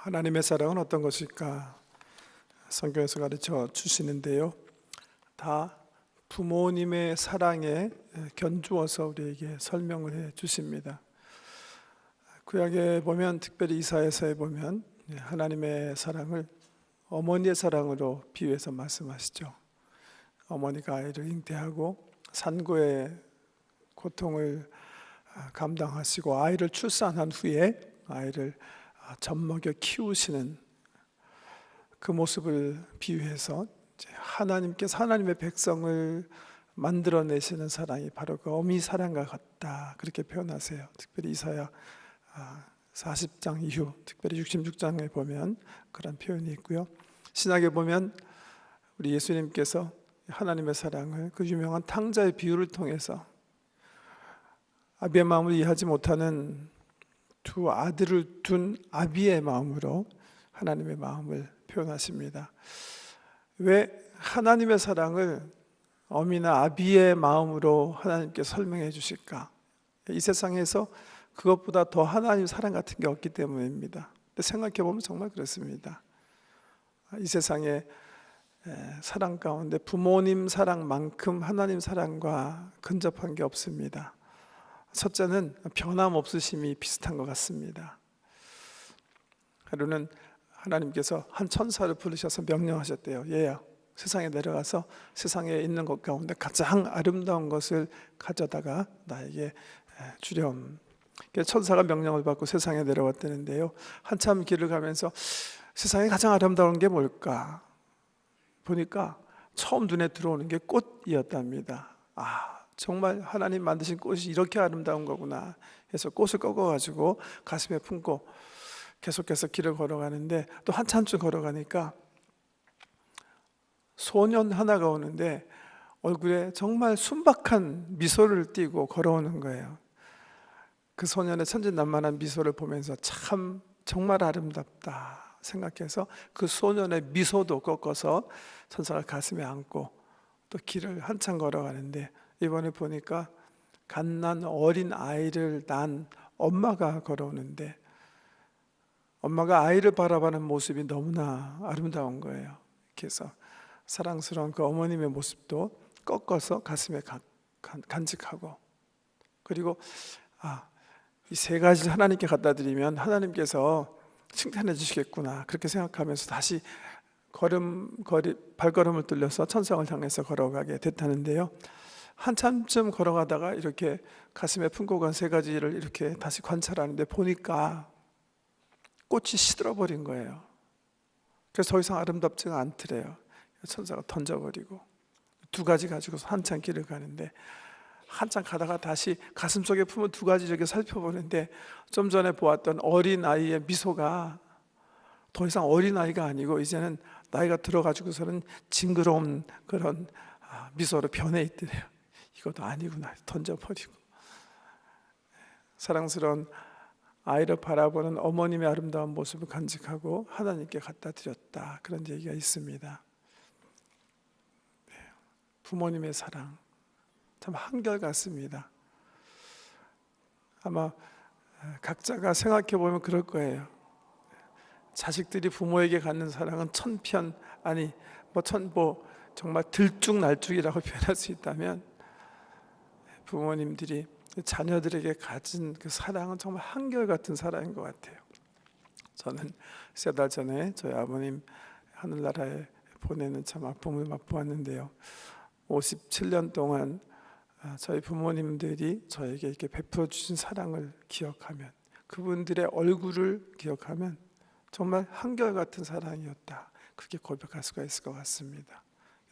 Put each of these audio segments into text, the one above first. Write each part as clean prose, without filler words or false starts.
하나님의 사랑은 어떤 것일까? 성경에서 가르쳐 주시는데요. 다 부모님의 사랑에 견주어서 우리에게 설명을 해 주십니다. 구약에 보면, 특별히 이사야서에 보면 하나님의 사랑을 어머니의 사랑으로 비유해서 말씀하시죠. 어머니가 아이를 잉태하고 산고의 고통을 감당하시고 아이를 출산한 후에 아이를 젖먹여 키우시는 그 모습을 비유해서 하나님께서 하나님의 백성을 만들어내시는 사랑이 바로 그 어미 사랑과 같다, 그렇게 표현하세요. 특별히 이사야 40장 이후, 특별히 66장에 보면 그런 표현이 있고요. 신약에 보면 우리 예수님께서 하나님의 사랑을 그 유명한 탕자의 비유를 통해서 아비의 마음을 이해하지 못하는 두 아들을 둔 아비의 마음으로 하나님의 마음을 표현하십니다. 왜 하나님의 사랑을 어미나 아비의 마음으로 하나님께 설명해 주실까? 이 세상에서 그것보다 더 하나님 사랑 같은 게 없기 때문입니다. 근데 생각해 보면 정말 그렇습니다. 이 세상에 사랑 가운데 부모님 사랑만큼 하나님 사랑과 근접한 게 없습니다. 첫째는 변함없으심이 비슷한 것 같습니다. 하루는 하나님께서 한 천사를 부르셔서 명령하셨대요. 얘야, 세상에 내려가서 세상에 있는 것 가운데 가장 아름다운 것을 가져다가 나에게 주렴. 천사가 명령을 받고 세상에 내려왔다는데요, 한참 길을 가면서 세상에 가장 아름다운 게 뭘까 보니까 처음 눈에 들어오는 게 꽃이었답니다. 정말 하나님 만드신 꽃이 이렇게 아름다운 거구나 해서 꽃을 꺾어가지고 가슴에 품고 계속해서 길을 걸어가는데, 또 한참쯤 걸어가니까 소년 하나가 오는데 얼굴에 정말 순박한 미소를 띠고 걸어오는 거예요. 그 소년의 천진난만한 미소를 보면서 참 정말 아름답다 생각해서 그 소년의 미소도 꺾어서 천사가 가슴에 안고 또 길을 한참 걸어가는데, 이번에 보니까 갓난 어린 아이를 낳은 엄마가 걸어오는데 엄마가 아이를 바라보는 모습이 너무나 아름다운 거예요. 그래서 사랑스러운 그 어머님의 모습도 꺾어서 가슴에 간직하고, 그리고 이 세 가지 하나님께 갖다 드리면 하나님께서 칭찬해 주시겠구나, 그렇게 생각하면서 다시 발걸음을 들려서 천상을 향해서 걸어가게 됐다는데요. 한참쯤 걸어가다가 이렇게 가슴에 품고 간 세 가지를 이렇게 다시 관찰하는데 보니까 꽃이 시들어버린 거예요. 그래서 더 이상 아름답지가 않더래요. 천사가 던져버리고 두 가지 가지고서 한참 길을 가는데, 한참 가다가 다시 가슴속에 품은 두 가지 이렇게 살펴보는데 좀 전에 보았던 어린아이의 미소가 더 이상 어린아이가 아니고 이제는 나이가 들어가지고서는 징그러운 그런 미소로 변해 있더래요. 이것도 아니구나 던져버리고, 사랑스러운 아이를 바라보는 어머님의 아름다운 모습을 간직하고 하나님께 갖다 드렸다, 그런 얘기가 있습니다. 부모님의 사랑 참 한결같습니다. 아마 각자가 생각해 보면 그럴 거예요. 자식들이 부모에게 갖는 사랑은 천편, 아니 정말 들쭉날쭉이라고 표현할 수 있다면, 부모님들이 자녀들에게 가진 그 사랑은 정말 한결같은 사랑인 것 같아요. 저는 3달 전에 저희 아버님 하늘나라에 보내는 참 아픔을 맛보았는데요, 57년 동안 저희 부모님들이 저에게 이렇게 베풀어 주신 사랑을 기억하면, 그분들의 얼굴을 기억하면 정말 한결같은 사랑이었다, 그렇게 고백할 수가 있을 것 같습니다.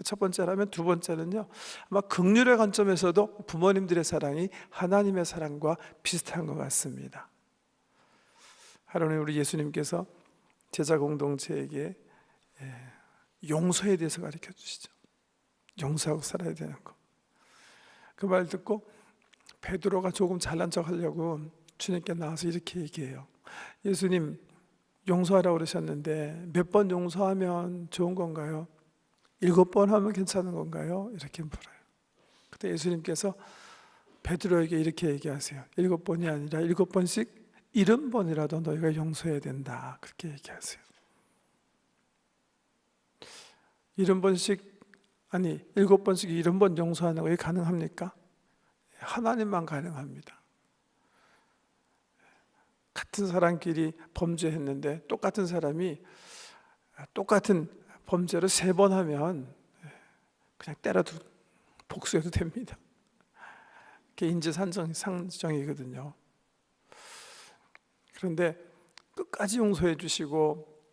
첫 번째라면, 두 번째는요, 아마 긍휼의 관점에서도 부모님들의 사랑이 하나님의 사랑과 비슷한 것 같습니다. 하루는 우리 예수님께서 제자 공동체에게 용서에 대해서 가르쳐 주시죠. 용서하고 살아야 되는 거. 그 말 듣고 베드로가 조금 잘난 척 하려고 주님께 나와서 이렇게 얘기해요. 예수님, 용서하라고 그러셨는데 몇 번 용서하면 좋은 건가요? 7번 하면 괜찮은 건가요? 이렇게 물어요. 그때 예수님께서 베드로에게 이렇게 얘기하세요. 7번이 아니라 7번씩 70번이라도 너희가 용서해야 된다. 그렇게 얘기하세요. 70번씩, 아니 7번씩 70번 용서하는 게 가능합니까? 하나님만 가능합니다. 같은 사람끼리 범죄했는데 똑같은 사람이 똑같은 범죄를 3번 하면 그냥 때려도 복수해도 됩니다. 그게 인지상정이거든요. 그런데 끝까지 용서해 주시고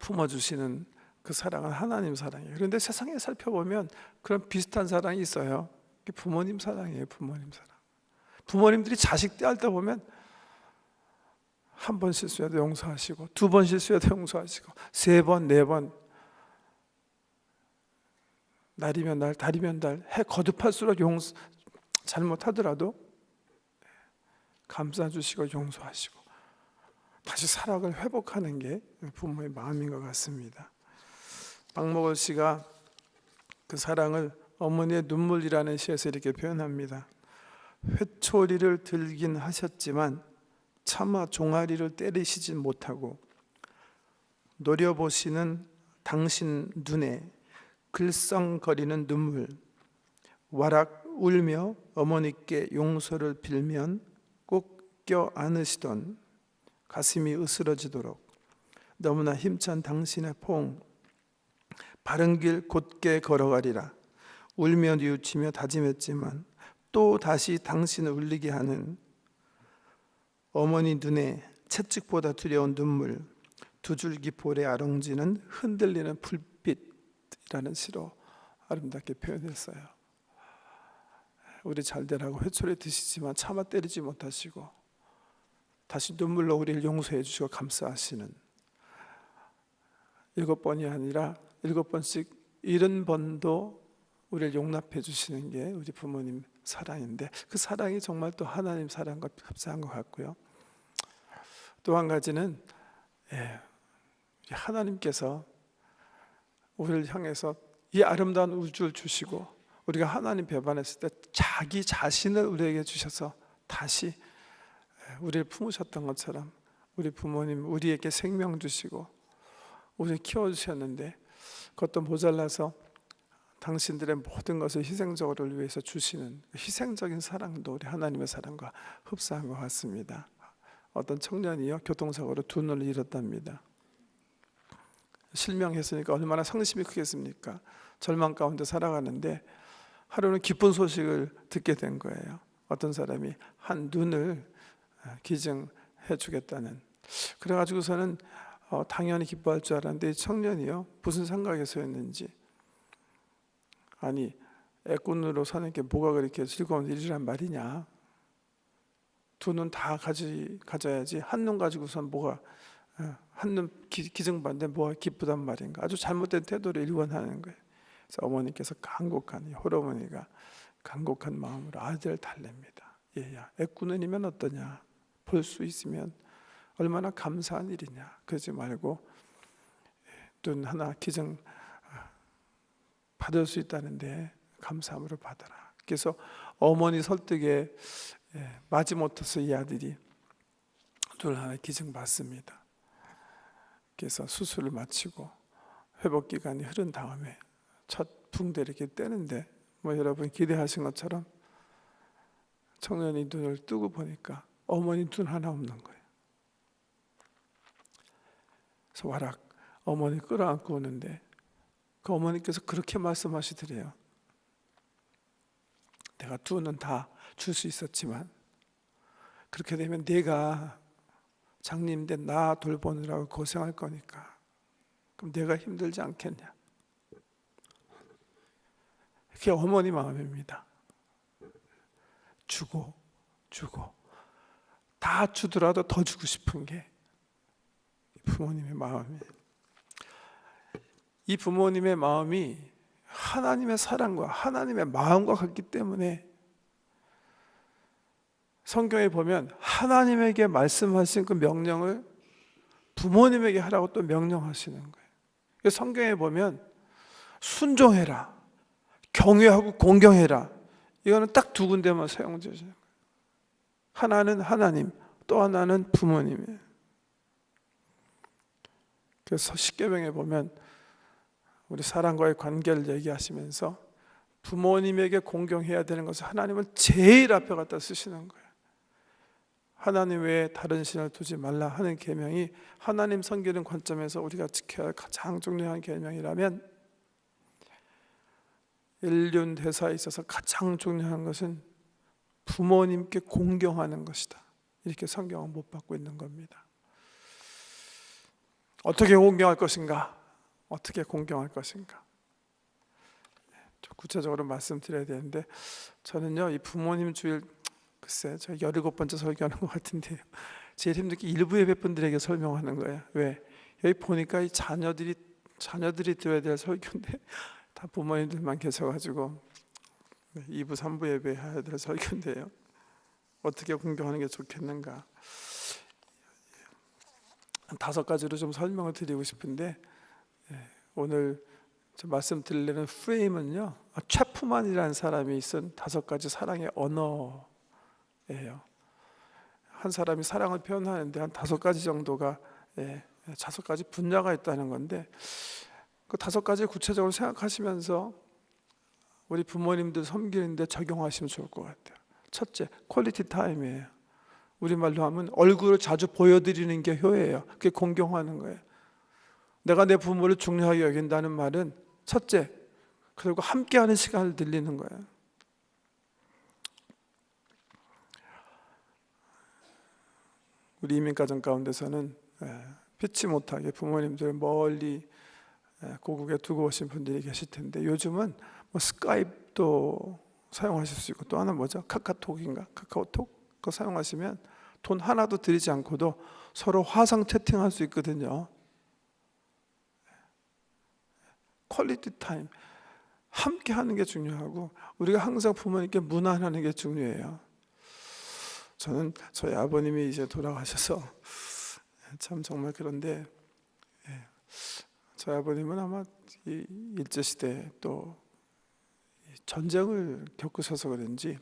품어주시는 그 사랑은 하나님 사랑이에요. 그런데 세상에 살펴보면 그런 비슷한 사랑이 있어요. 그게 부모님 사랑이에요. 부모님 사랑. 부모님들이 자식 대할 때 보면 한 번 실수해도 용서하시고, 2번 실수해도 용서하시고, 3번, 4번, 날이면 날, 달이면 달, 해 거듭할수록 잘못하더라도 감싸주시고 용서하시고 다시 사랑을 회복하는 게 부모의 마음인 것 같습니다. 박목월 씨가 그 사랑을 어머니의 눈물이라는 시에서 이렇게 표현합니다. 회초리를 들긴 하셨지만 차마 종아리를 때리시진 못하고 노려보시는 당신 눈에 글썽거리는 눈물, 와락 울며 어머니께 용서를 빌면 꼭 껴안으시던 가슴이 으스러지도록 너무나 힘찬 당신의 포옹, 바른 길 곧게 걸어가리라 울며 뉘우치며 다짐했지만 또 다시 당신을 울리게 하는 어머니 눈에 채찍보다 두려운 눈물, 두 줄기 볼에 아롱지는 흔들리는 불빛이라는 시로 아름답게 표현했어요. 우리 잘되라고 회초리 드시지만 차마 때리지 못하시고 다시 눈물로 우리를 용서해 주시고 감싸하시는 7번이 아니라 7번씩 70번도 우리를 용납해 주시는 게 우리 부모님 사랑인데 그 사랑이 정말 또 하나님 사랑과 흡사한 것 같고요. 또 한 가지는 하나님께서 우리를 향해서 이 아름다운 우주를 주시고 우리가 하나님 배반했을 때 자기 자신을 우리에게 주셔서 다시 우리를 품으셨던 것처럼 우리 부모님 우리에게 생명 주시고 우리를 키워주셨는데 그것도 모자라서 당신들의 모든 것을 희생적으로 위해서 주시는 희생적인 사랑도 우리 하나님의 사랑과 흡사한 것 같습니다. 어떤 청년이요 교통사고로 두 눈을 잃었답니다. 실명했으니까 얼마나 상심이 크겠습니까? 절망 가운데 살아가는데 하루는 기쁜 소식을 듣게 된 거예요. 어떤 사람이 한 눈을 기증해 주겠다는. 그래가지고서는 당연히 기뻐할 줄 알았는데 이 청년이요 무슨 생각에서였는지 아니 애꾼으로 사는 게 뭐가 그렇게 즐거운 일이란 말이냐. 2눈 다 가져야지 한 눈 가지고선 뭐가 한눈 기증받는데 뭐가 기쁘단 말인가. 아주 잘못된 태도를 일관하는 거예요. 그래서 어머니께서 간곡한 홀어머니가 간곡한 마음으로 아들을 달랩니다. 얘야 애꾸눈이면 어떠냐. 볼 수 있으면 얼마나 감사한 일이냐. 그러지 말고 눈 하나 기증 받을 수 있다는데 감사함으로 받아라. 그래서 어머니 설득에 마지못해서 이 아들이 눈 하나 기증 받습니다. 그래서 수술을 마치고 회복 기간이 흐른 다음에 첫 붕대를 이렇게 떼는데 여러분 기대하신 것처럼 청년이 눈을 뜨고 보니까 어머니 눈 하나 없는 거예요. 그래서 와락 어머니 끌어안고 오는데 그 어머니께서 그렇게 말씀하시더래요. 내가 2눈 다 줄 수 있었지만 그렇게 되면 내가 장님된 나 돌보느라고 고생할 거니까 그럼 내가 힘들지 않겠냐. 그게 어머니 마음입니다. 주고 다 주더라도 더 주고 싶은 게 부모님의 마음이에요. 이 부모님의 마음이 하나님의 사랑과 하나님의 마음과 같기 때문에 성경에 보면 하나님에게 말씀하신 그 명령을 부모님에게 하라고 또 명령하시는 거예요. 성경에 보면 순종해라, 경외하고 공경해라. 이거는 딱 2군데만 사용되어요. 하나는 하나님, 또 하나는 부모님이에요. 그래서 십계명에 보면 우리 사람과의 관계를 얘기하시면서 부모님에게 공경해야 되는 것을 하나님은 제일 앞에 갖다 쓰시는 거예요. 하나님 외에 다른 신을 두지 말라 하는 계명이 하나님 섬기는 관점에서 우리가 지켜야 할 가장 중요한 계명이라면, 인륜 대사에 있어서 가장 중요한 것은 부모님께 공경하는 것이다. 이렇게 성경은 못 받고 있는 겁니다. 어떻게 공경할 것인가? 어떻게 공경할 것인가? 좀 구체적으로 말씀드려야 되는데, 저는요 이 부모님 주일, 글쎄 저 17번째 설교하는 것 같은데요, 제일 힘든 게 일부 예배분들에게 설명하는 거예요. 왜? 여기 보니까 이 자녀들이 들어야 될 설교인데 다 부모님들만 계셔가지고 2부 3부 예배해야 될 설교인데요, 어떻게 공경하는 게 좋겠는가, 한 5가지로 좀 설명을 드리고 싶은데, 오늘 말씀드리려는 프레임은요, 체프만이라는 사람이 쓴 5가지 사랑의 언어예요. 한 사람이 사랑을 표현하는데 한 5가지 정도가 5가지 분야가 있다는 건데, 그 5가지 구체적으로 생각하시면서 우리 부모님들 섬기는데 적용하시면 좋을 것 같아요. 첫째, 퀄리티 타임이에요. 우리말로 하면 얼굴을 자주 보여드리는 게 효예요. 그게 공경하는 거예요. 내가 내 부모를 중요하게 여긴다는 말은 첫째, 그리고 함께하는 시간을 늘리는 거예요. 우리 이민가정 가운데서는 피치 못하게 부모님들 멀리 고국에 두고 오신 분들이 계실 텐데, 요즘은 뭐 스카이프도 사용하실 수 있고, 또 하나 뭐죠? 카카오톡인가? 카카오톡? 그거 사용하시면 돈 하나도 들이지 않고도 서로 화상 채팅할 수 있거든요. 퀄리티 타임, 함께 하는 게 중요하고, 우리가 항상 부모님께 문안하는 게 중요해요. 저는 저희 아버님이 이제 돌아가셔서 참 정말 그런데, 저희 아버님은 아마 이 일제시대 또 전쟁을 겪으셔서 그런지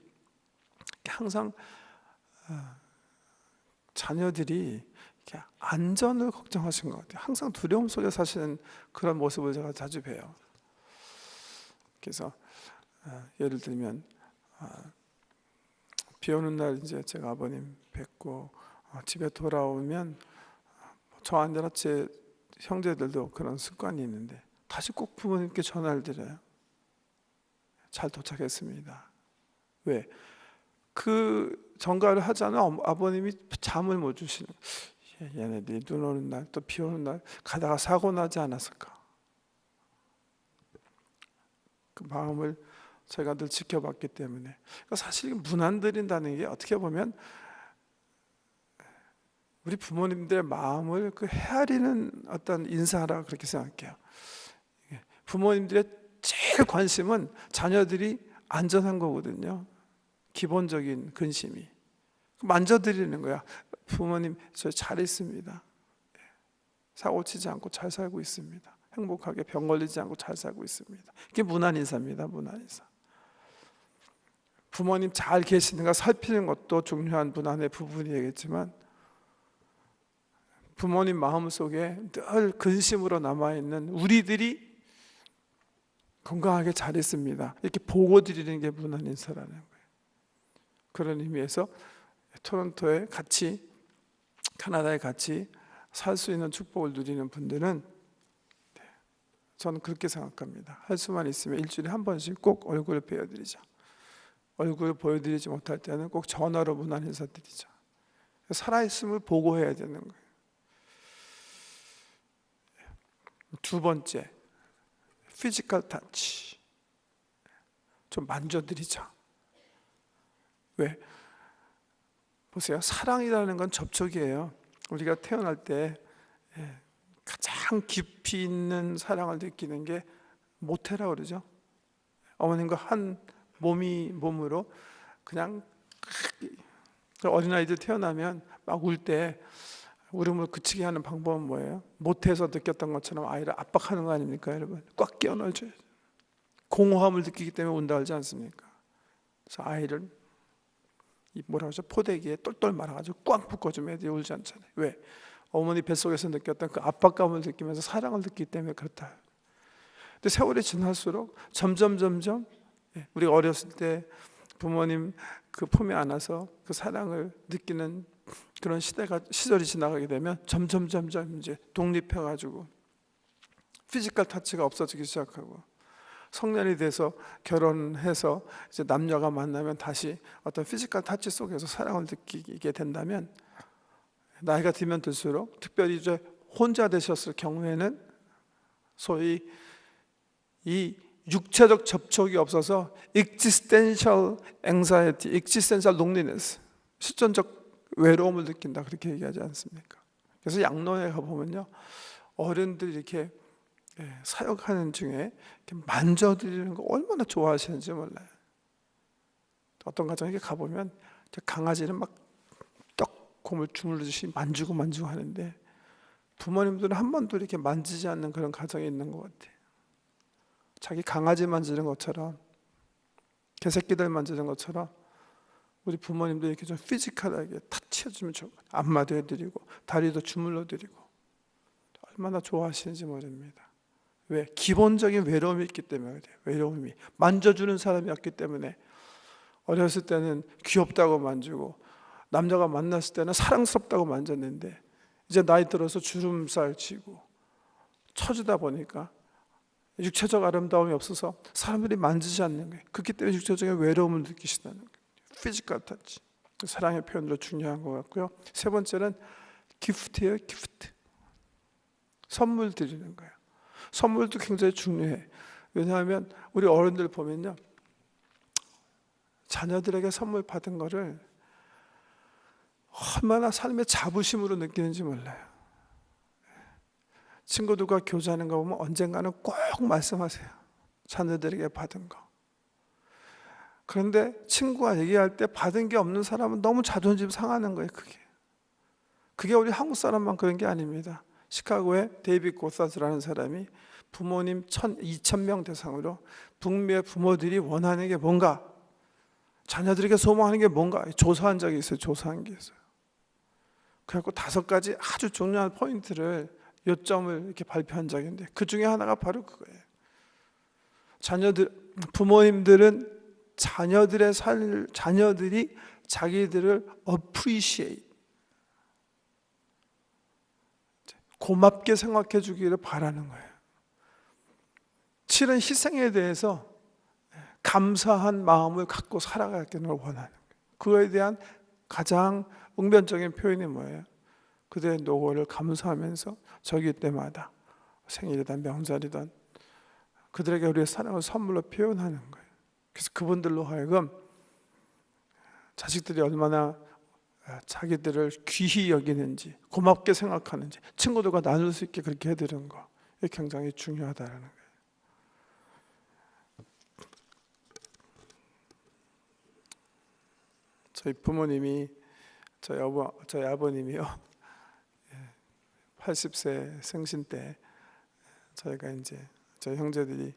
항상 자녀들이 안전을 걱정하신 것 같아요. 항상 두려움 속에 사시는 그런 모습을 제가 자주 봬요. 그래서 예를 들면 비 오는 날 이제 제가 아버님 뵙고 집에 돌아오면 저 아니라 제 형제들도 그런 습관이 있는데 다시 꼭 부모님께 전화를 드려요. 잘 도착했습니다. 왜? 그 전가를 하잖아. 아버님이 잠을 못 주시는, 얘네들이 눈 오는 날 또 비 오는 날 가다가 사고 나지 않았을까, 그 마음을 제가 늘 지켜봤기 때문에. 그러니까 사실 문안 드린다는 게 어떻게 보면 우리 부모님들의 마음을 그 헤아리는 어떤 인사라 그렇게 생각해요. 부모님들의 제일 관심은 자녀들이 안전한 거거든요. 기본적인 근심이 만져드리는 거야. 부모님 저 잘 있습니다. 사고 치지 않고 잘 살고 있습니다. 행복하게 병 걸리지 않고 잘 살고 있습니다. 이게 문안 인사입니다. 문안 인사. 부모님 잘 계시는가 살피는 것도 중요한 문안의 부분이겠지만, 부모님 마음속에 늘 근심으로 남아있는 우리들이 건강하게 잘 있습니다, 이렇게 보고 드리는 게 문안 인사라는 거예요. 그런 의미에서 토론토에 같이, 캐나다에 같이 살 수 있는 축복을 누리는 분들은 저는 그렇게 생각합니다. 할 수만 있으면 일주일에 한 번씩 꼭 얼굴을 보여드리자. 얼굴을 보여드리지 못할 때는 꼭 전화로 문안 인사드리자. 살아있음을 보고해야 되는 거예요. 두 번째, 피지컬 터치, 좀 만져드리자. 왜? 보세요, 사랑이라는 건 접촉이에요. 우리가 태어날 때 가장 깊이 있는 사랑을 느끼는 게 모태라고 그러죠. 어머님과 한 몸으로 그냥, 어린아이들 태어나면 막 울 때 울음을 그치게 하는 방법은 뭐예요? 모태에서 느꼈던 것처럼 아이를 압박하는 거 아닙니까, 여러분? 꽉 끼워 넣어줘요. 공허함을 느끼기 때문에 운다 하지 않습니까? 그래서 아이를 이 뭐라 그러죠? 포대기에 똘똘 말아가지고 꽉 묶어주면 애들이 울지 않잖아요. 왜? 어머니 뱃속에서 느꼈던 그 압박감을 느끼면서 사랑을 느끼기 때문에 그렇다. 근데 세월이 지날수록 점점 우리가 어렸을 때 부모님 그 품에 안아서 그 사랑을 느끼는 그런 시절이 지나가게 되면 점점 이제 독립해가지고 피지컬 터치가 없어지기 시작하고, 성년이 돼서 결혼해서 이제 남녀가 만나면 다시 어떤 피지컬 터치 속에서 사랑을 느끼게 된다면, 나이가 들면 들수록 특별히 이제 혼자 되셨을 경우에는 소위 이 육체적 접촉이 없어서 existential anxiety, existential loneliness, 실존적 외로움을 느낀다, 그렇게 얘기하지 않습니까? 그래서 양로에 가보면요, 어른들이 이렇게 사역하는 중에 이렇게 만져드리는 거 얼마나 좋아하시는지 몰라요. 어떤 가정에 가보면 강아지는 막 떡곰을 주물르듯이 만지고 하는데, 부모님들은 한 번도 이렇게 만지지 않는 그런 가정이 있는 것 같아요. 자기 강아지 만지는 것처럼, 개새끼들 만지는 것처럼 우리 부모님도 이렇게 좀 피지컬하게 터치해주면 좋고, 안마도 해드리고 다리도 주물러드리고, 얼마나 좋아하시는지 모릅니다. 왜? 기본적인 외로움이 있기 때문에 그래요. 외로움이 만져주는 사람이 없기 때문에. 어렸을 때는 귀엽다고 만지고, 남자가 만났을 때는 사랑스럽다고 만졌는데, 이제 나이 들어서 주름살 치고 처지다 보니까 육체적 아름다움이 없어서 사람들이 만지지 않는 거예요. 그렇기 때문에 육체적인 외로움을 느끼시다는 거예요. 피지컬 터치, 사랑의 표현으로 중요한 것 같고요. 세 번째는 기프트예요. 기프트, 선물 드리는 거예요. 선물도 굉장히 중요해. 왜냐하면 우리 어른들 보면요, 자녀들에게 선물 받은 거를 얼마나 삶의 자부심으로 느끼는지 몰라요. 친구들과 교제하는 거 보면 언젠가는 꼭 말씀하세요, 자녀들에게 받은 거. 그런데 친구가 얘기할 때 받은 게 없는 사람은 너무 자존심 상하는 거예요. 그게 우리 한국 사람만 그런 게 아닙니다. 시카고에 데이빗 고사즈라는 사람이 부모님 2,000명 대상으로 북미의 부모들이 원하는 게 뭔가, 자녀들에게 소망하는 게 뭔가 조사한 적이 있어요. 조사한 게 있어요. 그래갖고 5가지 아주 중요한 포인트를, 요점을 이렇게 발표한 적이 있는데, 그 중에 하나가 바로 그거예요. 부모님들은 자녀들이 자기들을 appreciate, 고맙게 생각해 주기를 바라는 거예요. 치른 희생에 대해서 감사한 마음을 갖고 살아가기를 원하는 거예요. 그거에 대한 가장 웅변적인 표현이 뭐예요? 그들의 노고를 감사하면서 저기 때마다, 생일이든 명절이든 그들에게 우리의 사랑을 선물로 표현하는 거예요. 그래서 그분들로 하여금 자식들이 얼마나 자기들을 귀히 여기는지, 고맙게 생각하는지, 친구들과 나눌 수 있게 그렇게 해드리는 거, 이게 굉장히 중요하다는 거예요. 저희 부모님이, 저희 아버님이요, 80세 생신 때 저희가 이제 저희 형제들이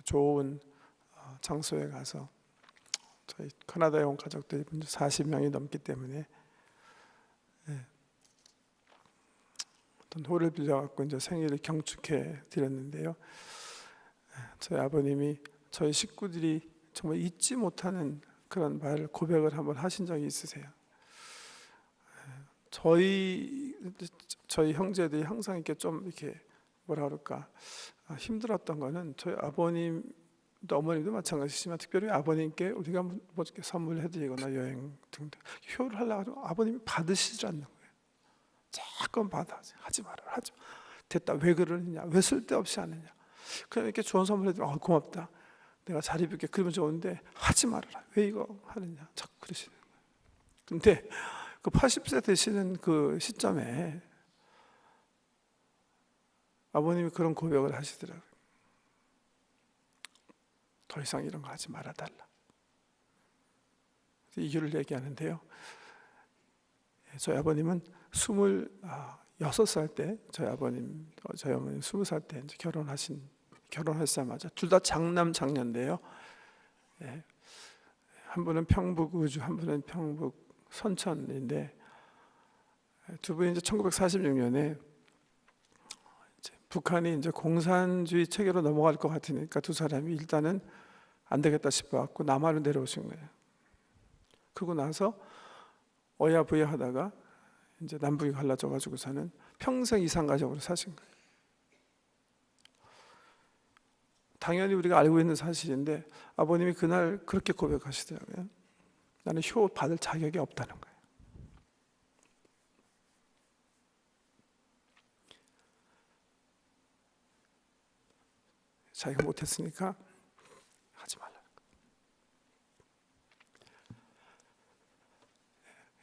좋은 장소에 가서, 저희 캐나다에 온 가족들이 40명이 넘기 때문에 어떤 홀을 빌려갖고 이제 생일을 경축해 드렸는데요. 저희 아버님이 저희 식구들이 정말 잊지 못하는 그런 말을, 고백을 한번 하신 적이 있으세요. 저희 형제들이 항상 이렇게 좀 이렇게 뭐라 그럴까, 힘들었던 거는, 저희 아버님도 어머님도 마찬가지지만 특별히 아버님께 우리가 뭐 이렇게 선물해드리거나 여행 등등 효를 하려고 아버님이 받으시지 않는 거예요. 자꾸 받아, 하지 마라, 하지 마. 됐다, 왜 그러느냐, 왜 쓸데없이 하느냐. 그냥 이렇게 좋은 선물 해드리면 고맙다, 내가 잘 입을게, 그러면 좋은데 하지 말아라, 왜 이거 하느냐, 자꾸 그러시는 거예요. 근데 그 80세 되시는 그 시점에 아버님이 그런 고백을 하시더라고요. 더 이상 이런 거 하지 말아달라. 이유를 얘기하는데요, 저희 아버님은 26살 때, 저희 어머니 20살 때 이제 결혼하시자마자, 둘 다 장남 장녀인데요, 한 분은 평북 의주, 한 분은 평북 선천인데 두 분이 이제 1946년에 북한이 이제 공산주의 체계로 넘어갈 것 같으니까 두 사람이 일단은 안 되겠다 싶어갖고 남한으로 내려오신 거예요. 그러고 나서 어야부야 하다가 이제 남북이 갈라져가지고서는 평생 이산가족으로 사신 거예요. 당연히 우리가 알고 있는 사실인데 아버님이 그날 그렇게 고백하시더라고요. 나는 효 받을 자격이 없다는 거예요. 자기가 못했으니까 하지 말라는 거예요.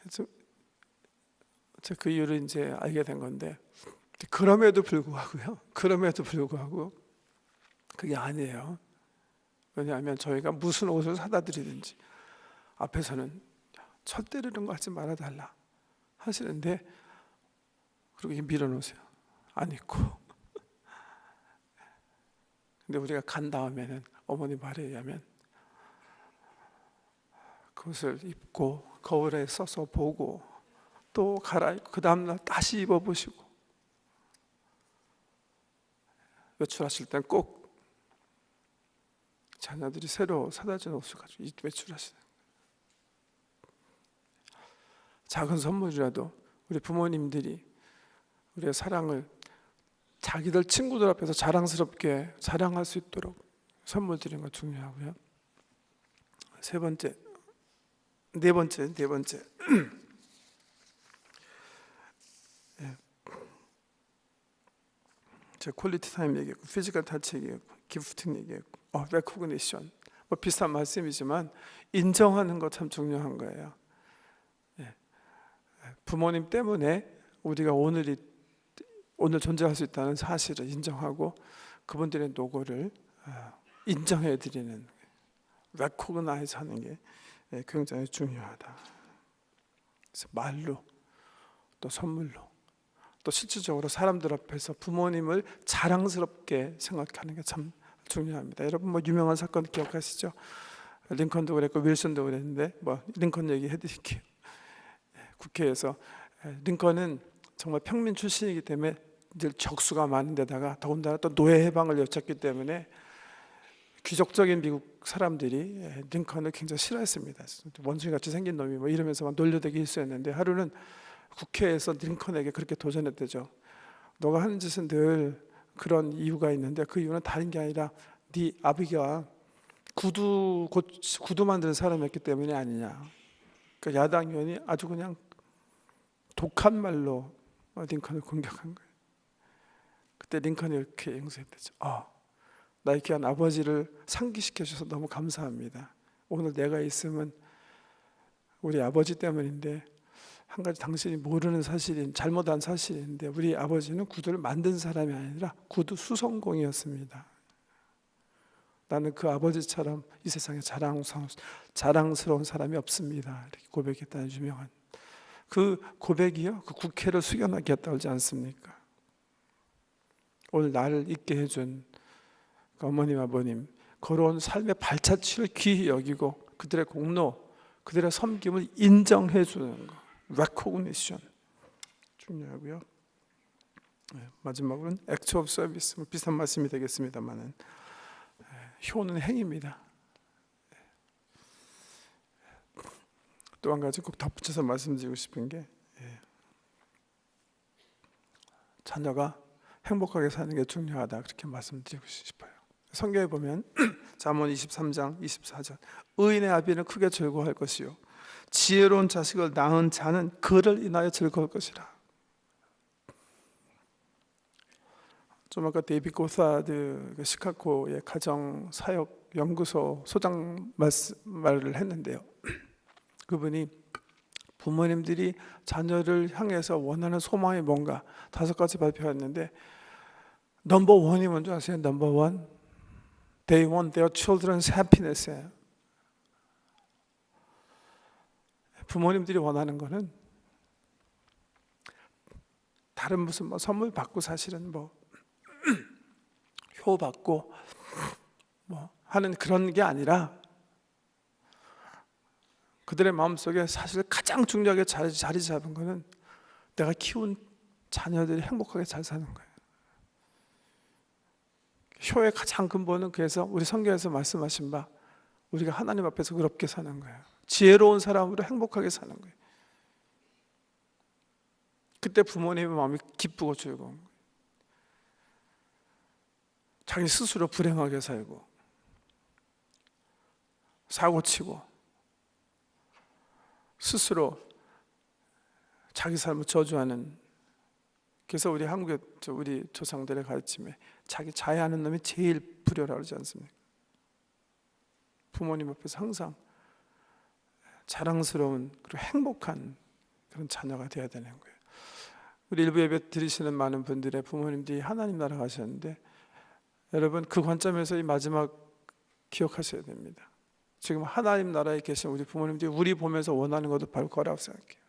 그래서 제가 그 이유를 이제 알게 된 건데, 그럼에도 불구하고 그게 아니에요. 왜냐하면 저희가 무슨 옷을 사다 드리든지 앞에서는 절대로 이런 거 하지 말아달라 하시는데, 그렇게 밀어놓으세요. 안 입고. 근데 우리가 간 다음에는 어머니 말에 의하면 그것을 입고 거울에 서서 보고 또 갈아입고 그 다음날 다시 입어보시고, 외출하실 땐 꼭 자녀들이 새로 사다 준 옷을 가지고 외출하시는 거예요. 작은 선물이라도 우리 부모님들이 우리의 사랑을 자기들 친구들 앞에서 자랑스럽게 자랑할 수 있도록 선물 드리는 거 중요하고요. 네 번째 제 퀄리티 타임 얘기했고, 피지컬 터치 얘기했고, 기프팅 얘기했고, 레코그니션 뭐 비슷한 말씀이지만 인정하는 거 참 중요한 거예요. 부모님 때문에 우리가 오늘 존재할 수 있다는 사실을 인정하고 그분들의 노고를 인정해 드리는, 레코그나이즈 하는 게 굉장히 중요하다. 그래서 말로 또 선물로 또 실질적으로 사람들 앞에서 부모님을 자랑스럽게 생각하는 게 참 중요합니다. 여러분 뭐 유명한 사건 기억하시죠? 링컨도 그랬고 윌슨도 그랬는데 뭐 링컨 얘기 해드릴게요. 국회에서 링컨은 정말 평민 출신이기 때문에 늘 적수가 많은 데다가 더군다나 또 노예 해방을 여쳤기 때문에 귀족적인 미국 사람들이 링컨을 굉장히 싫어했습니다. 원숭이같이 생긴 놈이 뭐 이러면서 막 놀려대기 일쑤였는데, 하루는 국회에서 링컨에게 그렇게 도전했대죠. 너가 하는 짓은 늘 그런 이유가 있는데 그 이유는 다른 게 아니라 네 아버지가 구두 만드는 사람이었기 때문이 아니냐. 그러니까 야당 의원이 아주 그냥 독한 말로 링컨을 공격한 거예요. 그때 링컨이 이렇게 행세했대죠. 나의 귀한 아버지를 상기시켜 주셔서 너무 감사합니다. 오늘 내가 있으면 우리 아버지 때문인데, 한 가지 당신이 모르는 사실인, 잘못한 사실인데, 우리 아버지는 구두를 만든 사람이 아니라 구두 수성공이었습니다. 나는 그 아버지처럼 이 세상에 자랑스러운 사람이 없습니다. 이렇게 고백했다는 유명한 그 고백이요, 그 국회를 숙연하게 했다고 하지 않습니까? 오늘 나를 있게 해준 그 어머님 아버님, 걸어온 삶의 발자취를 귀히 여기고 그들의 공로, 그들의 섬김을 인정해 주는 거, recognition 중요하고요. 마지막으로는 act of service, 비슷한 말씀이 되겠습니다만은 효는 행입니다. 또 한 가지 꼭 덧붙여서 말씀드리고 싶은 게, 자녀가 행복하게 사는 게 중요하다, 그렇게 말씀드리고 싶어요. 성경에 보면 잠언 23장 24절, 의인의 아비는 크게 즐거워할 것이요 지혜로운 자식을 낳은 자는 그를 인하여 즐거울 것이라. 좀 아까 데이비드 고사드 시카고의 가정 사역 연구소 소장 말을 했는데요. 그분이 부모님들이 자녀를 향해서 원하는 소망이 뭔가 5가지 발표했는데, 넘버 원이 뭔지 아세요? 넘버 원, They want their children's happiness예요. 부모님들이 원하는 거는 다른 무슨 뭐 선물 받고 사실은 뭐 효 받고 뭐 하는 그런 게 아니라, 그들의 마음속에 사실 가장 중요하게 자리 잡은 거는 내가 키운 자녀들이 행복하게 잘 사는 거예요. 효의 가장 근본은 그래서 우리 성경에서 말씀하신 바 우리가 하나님 앞에서 의롭게 사는 거예요. 지혜로운 사람으로 행복하게 사는 거예요. 그때 부모님의 마음이 기쁘고 즐거운 거예요. 자기 스스로 불행하게 살고 사고치고 스스로 자기 삶을 저주하는, 그래서 우리 한국의 우리 조상들의 가르침에 자기 자해하는 놈이 제일 불효라고 그러지 않습니까? 부모님 앞에서 항상 자랑스러운 그리고 행복한 그런 자녀가 되어야 되는 거예요. 우리 일부 예배 드리시는 많은 분들의 부모님들이 하나님 나라 가셨는데, 여러분 그 관점에서 이 마지막 기억하셔야 됩니다. 지금 하나님 나라에 계신 우리 부모님들이 우리 보면서 원하는 것도 바로 거라고 생각해요.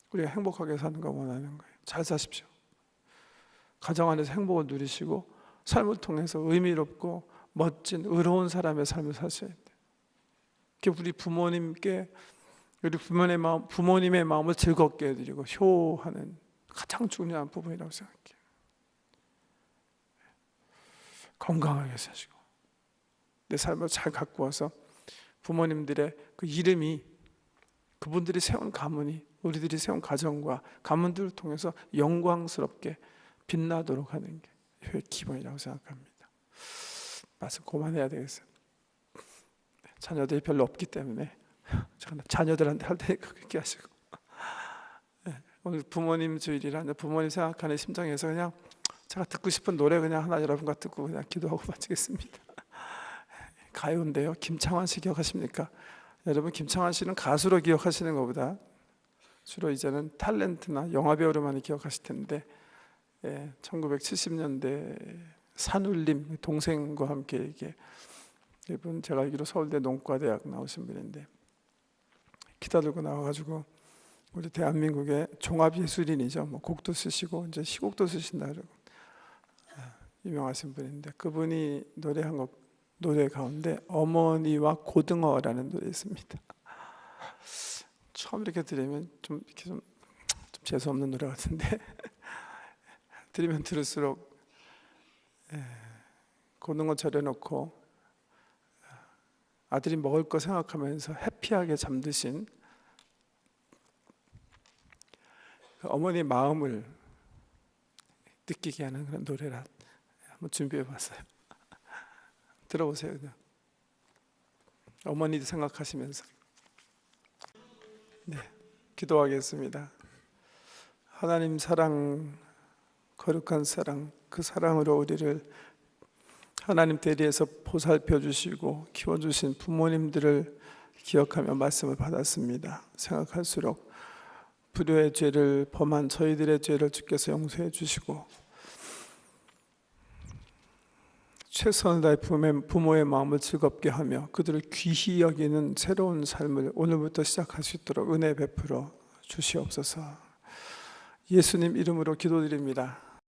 우리가 행복하게 사는 거 원하는 거예요. 잘 사십시오. 가정 안에서 행복을 누리시고 삶을 통해서 의미롭고 멋진 의로운 사람의 삶을 사셔야 돼요. 우리 부모님께 우리 부모님의 마음을 즐겁게 해드리고 효하는 가장 중요한 부분이라고 생각해요. 건강하게 사시고 내 삶을 잘 갖고 와서 부모님들의 그 이름이, 그분들이 세운 가문이 우리들이 세운 가정과 가문들을 통해서 영광스럽게 빛나도록 하는 게 효의 기본이라고 생각합니다. 말씀 그만해야 되겠어요. 자녀들이 별로 없기 때문에 자녀들한테 할 테니까 그렇게 하시고, 오늘 부모님 주일이라는 부모님 생각하는 심정에서 그냥 제가 듣고 싶은 노래 그냥 하나 여러분과 듣고 그냥 기도하고 마치겠습니다. 가요인데요. 김창완 씨 기억하십니까? 여러분 김창완 씨는 가수로 기억하시는 것보다 주로 이제는 탤런트나 영화배우로 많이 기억하실 텐데, 1970년대 산울림 동생과 함께 이분 제가 알기로 서울대 농과대학 나오신 분인데 기타 들고 나와가지고 우리 대한민국의 종합예술인이죠. 뭐 곡도 쓰시고 이제 시곡도 쓰신다 그러고 유명하신 분인데, 그분이 노래한 노래 가운데 어머니와 고등어라는 노래 있습니다. 처음 이렇게 들으면 좀 재수 없는 노래 같은데 들으면 들을수록 고등어 절여놓고 아들이 먹을 거 생각하면서 해피하게 잠드신 그 어머니의 마음을 느끼게 하는 그런 노래라 한번 준비해봤어요. 들어보세요. 그냥 어머니도 생각하시면서. 네, 기도하겠습니다. 하나님 사랑, 거룩한 사랑, 그 사랑으로 우리를 하나님 대리에서 보살펴 주시고 키워주신 부모님들을 기억하며 말씀을 받았습니다. 생각할수록 불효의 죄를 범한 저희들의 죄를 주께서 용서해 주시고 최선을 다해 부모의 마음을 즐겁게 하며 그들을 귀히 여기는 새로운 삶을 오늘부터 시작할 수 있도록 은혜 베풀어 주시옵소서. 예수님 이름으로 기도드립니다.